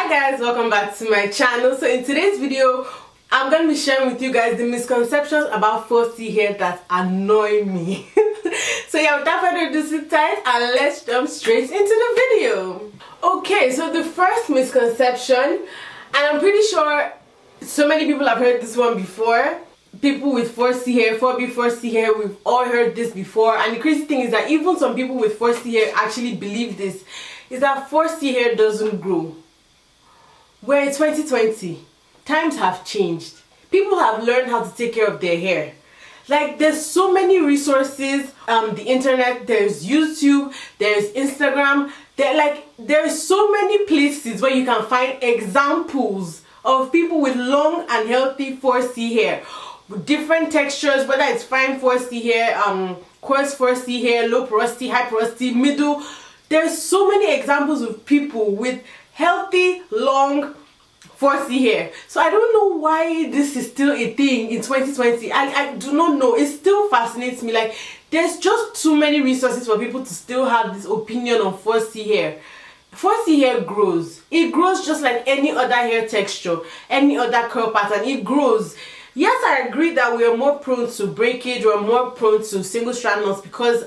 guys, welcome back to my channel. So in today's video I'm going to be sharing with you guys the misconceptions about 4C hair that annoy me. So yeah, without further ado, sit tight and let's jump straight into the video. Okay, so the first misconception, and I'm pretty sure so many people have heard this one before. People with 4C hair, 4B, 4C hair, we've all heard this before. And the crazy thing is that even some people with 4C hair actually believe this, is that 4C hair doesn't grow. We're in 2020. Times have changed. People have learned how to take care of their hair. Like, there's so many resources, the internet, there's YouTube, there's Instagram, there's so many places where you can find examples of people with long and healthy 4C hair with different textures, whether it's fine 4C hair, coarse 4C hair, low porosity, high porosity, middle. There's so many examples of people with healthy, long 4C hair. So I don't know why this is still a thing in 2020. I do not know. It still fascinates me. Like, there's just too many resources for people to still have this opinion on 4C hair. 4C hair grows. It grows just like any other hair texture, any other curl pattern. It grows. Yes, I agree that we are more prone to breakage, we're more prone to single strand knots because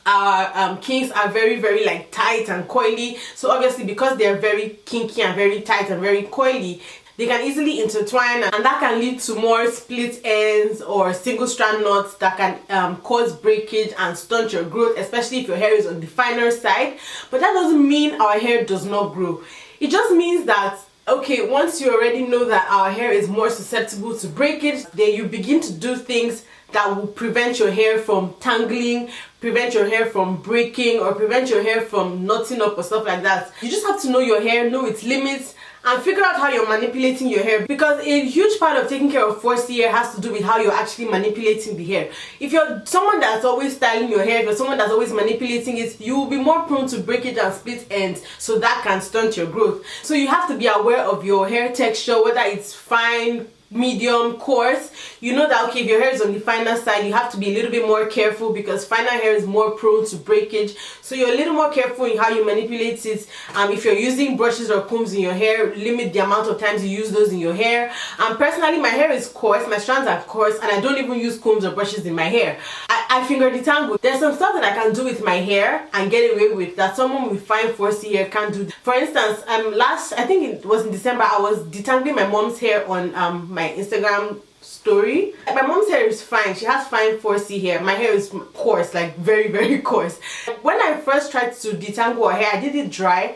our kinks are very like tight and coily. So obviously, because they're very kinky and very tight and very coily, they can easily intertwine, and that can lead to more split ends or single strand knots that can cause breakage and stunt your growth, especially if your hair is on the finer side. But that doesn't mean our hair does not grow. It just means that, okay, once you already know that our hair is more susceptible to breakage, then you begin to do things that will prevent your hair from tangling, prevent your hair from breaking, or prevent your hair from knotting up or stuff like that. You just have to know your hair, know its limits, and figure out how you're manipulating your hair, because a huge part of taking care of 4C hair has to do with how you're actually manipulating the hair. If you're someone that's always styling your hair, if you're someone that's always manipulating it, you will be more prone to breakage and split ends, so that can stunt your growth. So you have to be aware of your hair texture, whether it's fine, medium, coarse. You know that, okay, if your hair is on the finer side, you have to be a little bit more careful because finer hair is more prone to breakage. So you're a little more careful in how you manipulate it. If you're using brushes or combs in your hair, limit the amount of times you use those in your hair. Personally, my hair is coarse, my strands are coarse, and I don't even use combs or brushes in my hair. I finger detangle. There's some stuff that I can do with my hair and get away with that someone with fine 4C hair can't do. For instance, I think it was in December, I was detangling my mom's hair on my Instagram story. My mom's hair is fine. She has fine 4C hair. My hair is coarse, like very coarse. When I first tried to detangle her hair, I did it dry,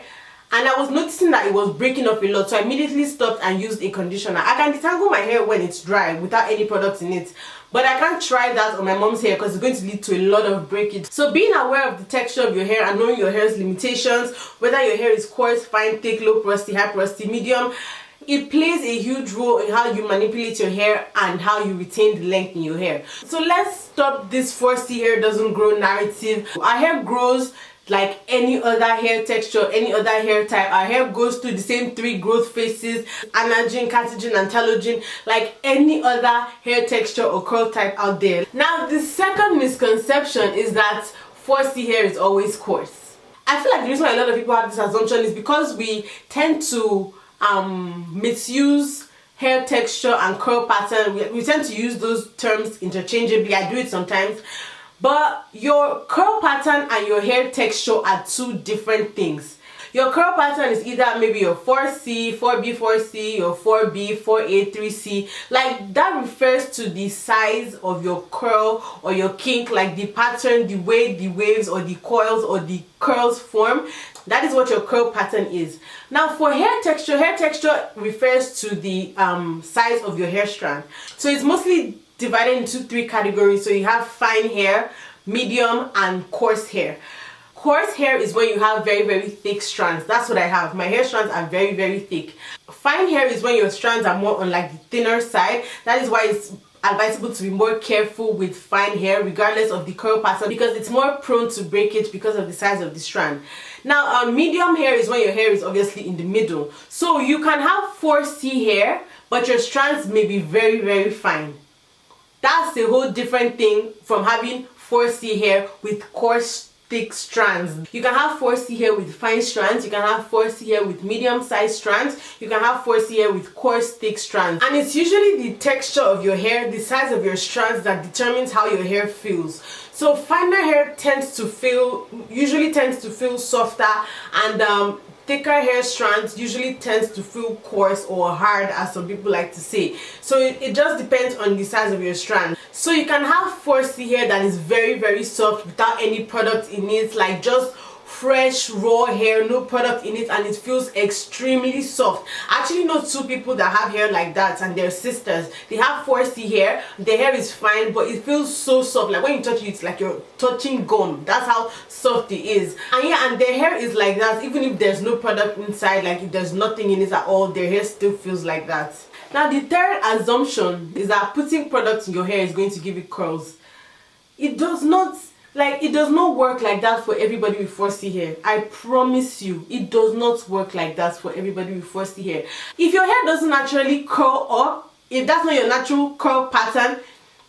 and I was noticing that it was breaking up a lot, so I immediately stopped and used a conditioner. I can detangle my hair when it's dry without any products in it, but I can't try that on my mom's hair because it's going to lead to a lot of breakage. So being aware of the texture of your hair and knowing your hair's limitations, whether your hair is coarse, fine, thick, low porosity, high porosity, medium, it plays a huge role in how you manipulate your hair and how you retain the length in your hair. So let's stop this 4C hair doesn't grow narrative. Our hair grows like any other hair texture, any other hair type. Our hair goes through the same 3 growth phases: anagen, catagen, and telogen, like any other hair texture or curl type out there. Now, the second misconception is that 4C hair is always coarse. I feel like the reason why a lot of people have this assumption is because we tend to misuse hair texture and curl pattern. We tend to use those terms interchangeably. I do it sometimes. But your curl pattern and your hair texture are two different things. Your curl pattern is either maybe your 4C, 4B, 4C, your 4B, 4A, 3C. Like, that refers to the size of your curl or your kink, like the pattern, the way the waves or the coils or the curls form. That is what your curl pattern is. Now, for hair texture refers to the size of your hair strand. So it's mostly divided into 3 categories. So you have fine hair, medium, and coarse hair. Coarse hair is when you have very thick strands. That's what I have. My hair strands are very thick. Fine hair is when your strands are more on like the thinner side. That is why it's advisable to be more careful with fine hair regardless of the curl pattern, because it's more prone to breakage because of the size of the strand. Now, medium hair is when your hair is obviously in the middle. So you can have 4C hair, but your strands may be very fine. That's a whole different thing from having 4C hair with coarse thick strands. You can have 4C hair with fine strands, you can have 4C hair with medium-sized strands, you can have 4C hair with coarse thick strands. And it's usually the texture of your hair, the size of your strands, that determines how your hair feels. So finer hair usually tends to feel softer, and thicker hair strands usually tends to feel coarse or hard, as some people like to say. So it just depends on the size of your strand. So you can have 4C hair that is very, very soft without any product in it, like just fresh raw hair, no product in it, and it feels extremely soft. I actually know two people that have hair like that, and they're sisters. They have 4C hair, their hair is fine, but it feels so soft, like when you touch it, it's like you're touching gum. That's how soft it is. And yeah, and their hair is like that even if there's no product inside, like if there's nothing in it at all, their hair still feels like that. Now the third assumption is that putting products in your hair is going to give you curls. It does not. Like, it does not work like that for everybody with 4C hair. I promise you, it does not work like that for everybody with 4C hair. If your hair doesn't naturally curl up, if that's not your natural curl pattern,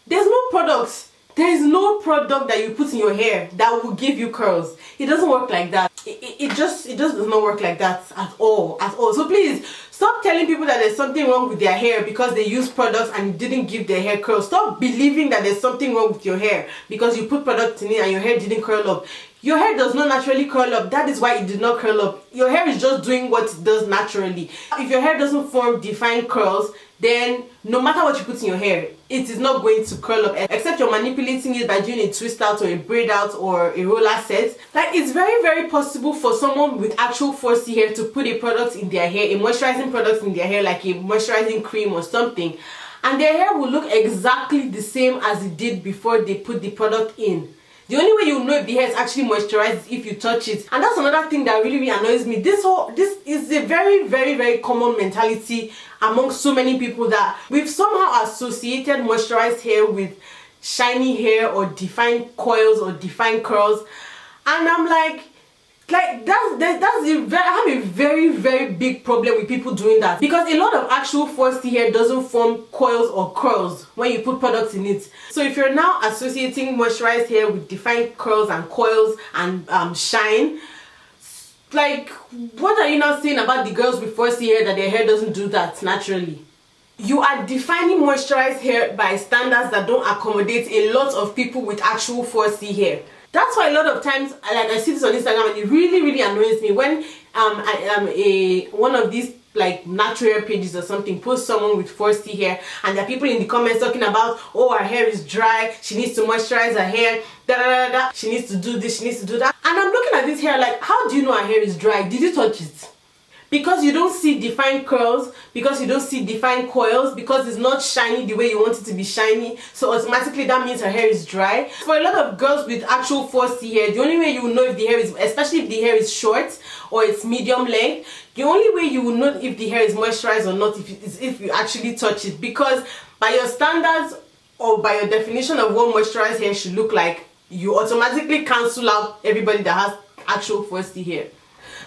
there's no products. There is no product that you put in your hair that will give you curls. It doesn't work like that. It just does not work like that at all. So please, stop telling people that there's something wrong with their hair because they use products and it didn't give their hair curls. Stop believing that there's something wrong with your hair because you put products in it and your hair didn't curl up. Your hair does not naturally curl up. That is why it did not curl up. Your hair is just doing what it does naturally. If your hair doesn't form defined curls, then no matter what you put in your hair, it is not going to curl up, except you're manipulating it by doing a twist out or a braid out or a roller set. Like, it's very, very possible for someone with actual 4C hair to put a product in their hair, a moisturizing product in their hair, like a moisturizing cream or something, and their hair will look exactly the same as it did before they put the product in. The only way you know if the hair is actually moisturized is if you touch it. And that's another thing that really, really annoys me. This is a very, very, very common mentality among so many people, that we've somehow associated moisturized hair with shiny hair or defined coils or defined curls. And I'm like I have a very, very big problem with people doing that, because a lot of actual 4C hair doesn't form coils or curls when you put products in it. So if you're now associating moisturized hair with defined curls and coils and shine, like, what are you now saying about the girls with 4C hair that their hair doesn't do that naturally? You are defining moisturized hair by standards that don't accommodate a lot of people with actual 4C hair. That's why a lot of times, like, I see this on Instagram and it really, really annoys me when one of these like natural hair pages or something posts someone with 4C hair, and there are people in the comments talking about, oh, her hair is dry, she needs to moisturize her hair, she needs to do this, she needs to do that. And I'm looking at this hair like, how do you know her hair is dry? Did you touch it? Because you don't see defined curls, because you don't see defined coils, because it's not shiny the way you want it to be shiny, so automatically that means her hair is dry. For a lot of girls with actual 4C hair, the only way you will know if the hair is, especially if the hair is short or it's medium length, the only way you will know if the hair is moisturized or not is if you actually touch it. Because by your standards or by your definition of what moisturized hair should look like, you automatically cancel out everybody that has actual 4C hair.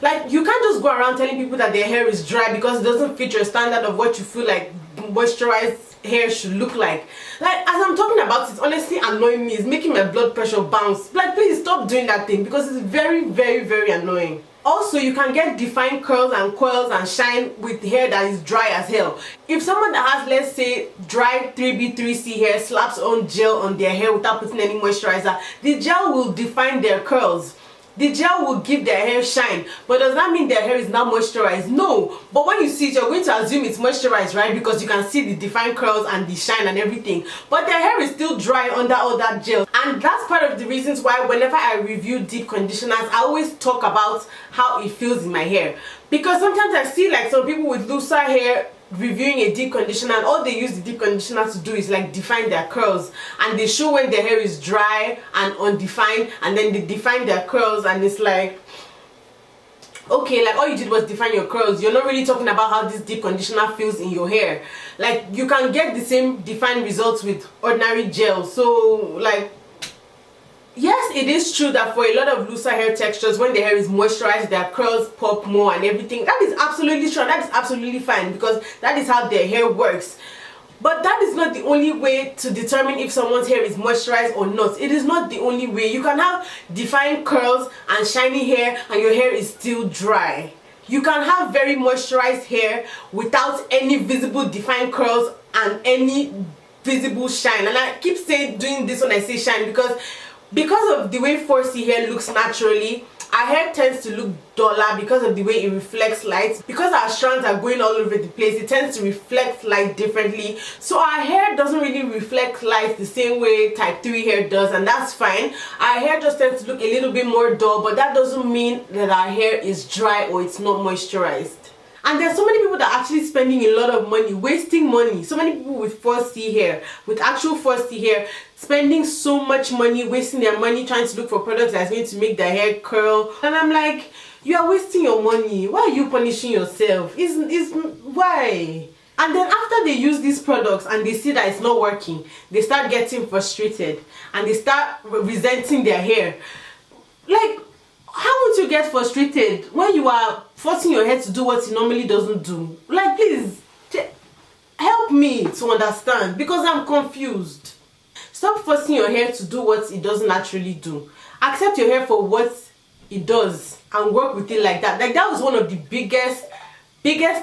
Like, you can't just go around telling people that their hair is dry because it doesn't fit your standard of what you feel like moisturized hair should look like. Like, as I'm talking about it, honestly annoying me. It's making my blood pressure bounce. Like, please stop doing that thing because it's very, very, very annoying. Also, you can get defined curls and coils and shine with hair that is dry as hell. If someone that has, let's say, dry 3B, 3C hair slaps on gel on their hair without putting any moisturizer, the gel will define their curls. The gel will give their hair shine, but does that mean their hair is now moisturized? No. But when you see it, you're going to assume it's moisturized, right? Because you can see the defined curls and the shine and everything. But their hair is still dry under all that gel. And that's part of the reasons why whenever I review deep conditioners, I always talk about how it feels in my hair. Because sometimes I see like some people with looser hair reviewing a deep conditioner, and all they use the deep conditioner to do is like define their curls, and they show when their hair is dry and undefined, and then they define their curls, and it's like, okay, like all you did was define your curls. You're not really talking about how this deep conditioner feels in your hair. Like, you can get the same defined results with ordinary gel. So like, yes, it is true that for a lot of looser hair textures, when the hair is moisturized, their curls pop more and everything. That is absolutely true. That is absolutely fine because that is how their hair works. But that is not the only way to determine if someone's hair is moisturized or not. It is not the only way. You can have defined curls and shiny hair and your hair is still dry. You can have very moisturized hair without any visible defined curls and any visible shine. And I keep saying doing this when I say shine because of the way 4C hair looks naturally. Our hair tends to look duller because of the way it reflects light. Because our strands are going all over the place, it tends to reflect light differently. So our hair doesn't really reflect light the same way type 3 hair does, and that's fine. Our hair just tends to look a little bit more dull, but that doesn't mean that our hair is dry or it's not moisturized. And there's so many people that are actually spending a lot of money, wasting money. So many people with 4C hair, with actual 4C hair, spending so much money, wasting their money trying to look for products that's going to make their hair curl. And I'm like, you are wasting your money. Why are you punishing yourself? Why? And then after they use these products and they see that it's not working, they start getting frustrated and they start resenting their hair. Like, how would you get frustrated when you are forcing your hair to do what it normally doesn't do? Like, please, help me to understand because I'm confused. Stop forcing your hair to do what it doesn't naturally do. Accept your hair for what it does and work with it like that. Like, that was one of the biggest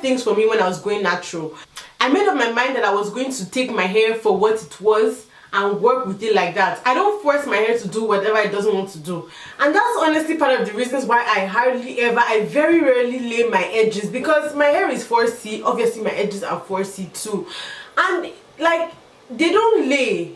things for me when I was going natural. I made up my mind that I was going to take my hair for what it was and work with it like that. I don't force my hair to do whatever it doesn't want to do. And that's honestly part of the reasons why I very rarely lay my edges, because my hair is 4C. Obviously my edges are 4C too. And like, they don't lay.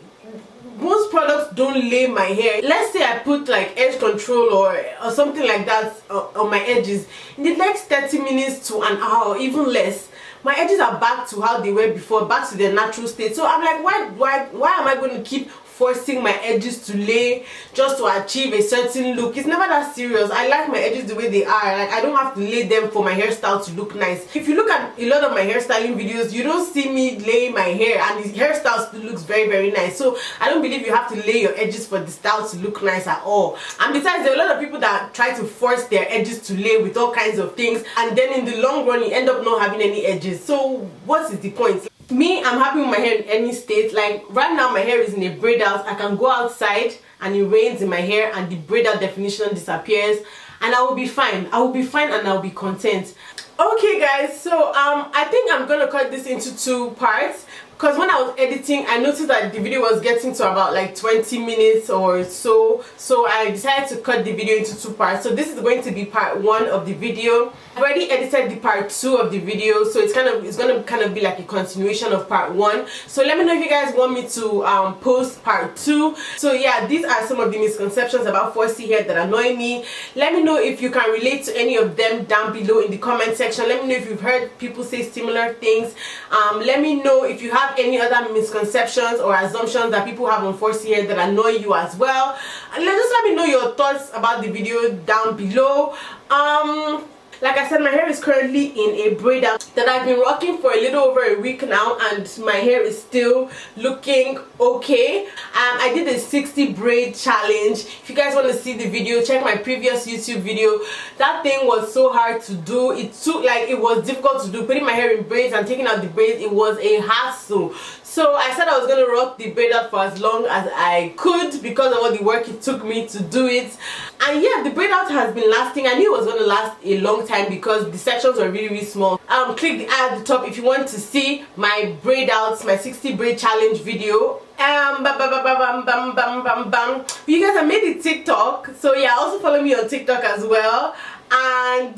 Most products don't lay my hair. Let's say I put like edge control or something like that on my edges. In the next 30 minutes to an hour, even less, my edges are back to how they were before, back to their natural state. So I'm like, why am I going to keep forcing my edges to lay just to achieve a certain look? It's never that serious. I like my edges the way they are. Like, I don't have to lay them for my hairstyle to look nice. If you look at a lot of my hairstyling videos, you don't see me lay my hair, and the hairstyle still looks very, very nice. So I don't believe you have to lay your edges for the style to look nice at all. And besides, there are a lot of people that try to force their edges to lay with all kinds of things, and then in the long run you end up not having any edges. So what is the point? Me, I'm happy with my hair in any state. Like, right now my hair is in a braid out. I can go outside and it rains in my hair and the braid out definition disappears, and I will be fine. I will be fine and I'll be content. Okay guys, so I think I'm gonna cut this into 2 parts, because when I was editing I noticed that the video was getting to about like 20 minutes or so, so I decided to cut the video into 2 parts. So this is going to be part 1 of the video. I've already edited the part 2 of the video, so it's gonna kind of be like a continuation of part 1. So let me know if you guys want me to post part 2. So yeah, these are some of the misconceptions about 4C hair that annoy me. Let me know if you can relate to any of them down below in the comment section. Let me know if you've heard people say similar things. Let me know if you have any other misconceptions or assumptions that people have on 4C hair that annoy you as well. And just let me know your thoughts about the video down below. Like I said, my hair is currently in a braid out that I've been rocking for a little over a week now, and my hair is still looking okay. I did a 60 braid challenge. If you guys want to see the video, check my previous YouTube video. That thing was so hard to do. It was difficult to do. Putting my hair in braids and taking out the braids, it was a hassle. So I said I was going to rock the braid out for as long as I could because of all the work it took me to do it. And yeah, the braid out has been lasting. I knew it was going to last a long time because the sections were really, really small. Click the ad at the top if you want to see my braid outs, my 60 braid challenge video. You guys, I made a TikTok, so yeah, also follow me on TikTok as well. And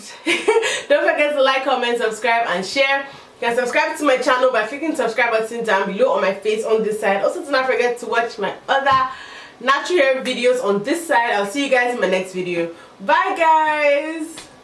don't forget to like, comment, subscribe and share. You can subscribe to my channel by clicking the subscribe button down below on my face on this side. Also, do not forget to watch my other natural hair videos on this side. I'll see you guys in my next video. Bye guys.